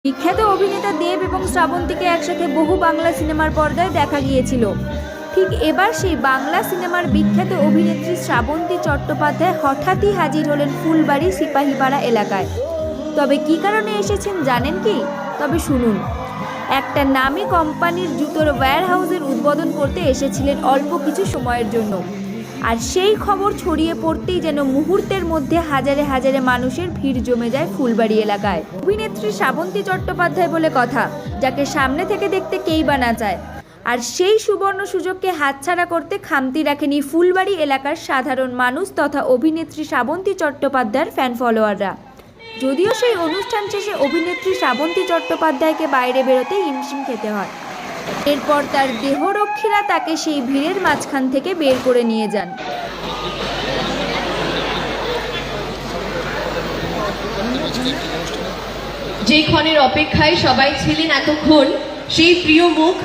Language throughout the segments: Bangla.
বিখ্যাত অভিনেতা দেব এবং শ্রাবন্তীকে একসাথে বহু বাংলা সিনেমার পর্দায় দেখা গিয়েছিল। ঠিক এবার সেই বাংলা সিনেমার বিখ্যাত অভিনেত্রী শ্রাবন্তী চট্টোপাধ্যায় হঠাৎই হাজির হলেন ফুলবাড়ি সিপাহীপাড়া এলাকায়। তবে কী কারণে এসেছেন জানেন কি? তবে শুনুন। একটা নামী কোম্পানির জুতোর ওয়্যার হাউসের উদ্বোধন করতে এসেছিলেন অল্প কিছু সময়ের জন্য। আর সেই খবর ছড়িয়ে পড়তেই যেন মুহূর্তের মধ্যে হাজারে হাজারে মানুষের ভিড় জমে যায় ফুলবাড়ি এলাকায়। অভিনেত্রী শ্রাবন্তী চট্টোপাধ্যায় বলে কথা, যাকে সামনে থেকে দেখতে কেই বা না চায়। আর সেই সুবর্ণ সুযোগকে হাতছাড়া করতে খামতি রাখেনি ফুলবাড়ি এলাকার সাধারণ মানুষ তথা অভিনেত্রী শ্রাবন্তী চট্টোপাধ্যায়ের ফ্যান ফলোয়াররা। যদিও সেই অনুষ্ঠান শেষে অভিনেত্রী শ্রাবন্তী চট্টোপাধ্যায়কে বাইরে বেরোতে হিমশিম খেতে হয়। এরপর তার দেহরক্ষীরা তাকে সেই ভিড়ের মাঝখান থেকে বের করে নিয়ে যান। যে ক্ষণের অপেক্ষায় সবাই ছিলেন এতক্ষণ, সেই প্রিয় মুখ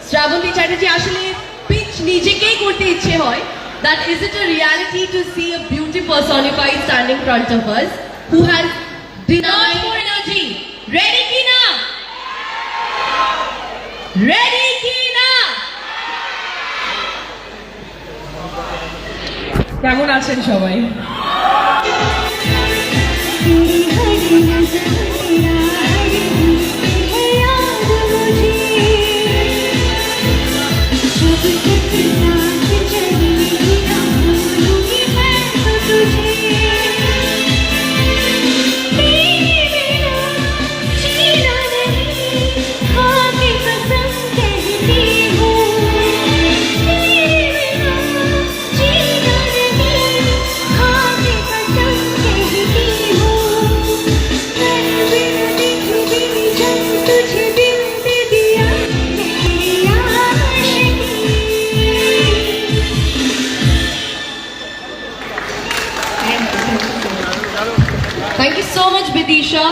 শ্রাবন্তী চ্যাটার্জি। আসলে পিচ নিজেকেই করতে ইচ্ছে হয়। That is it a reality to see a beauty personified standing in front of us who has denied more energy. Ready Kina? Ready Kina? কেমন আছেন সবাই? Thank you so much, Bidisha.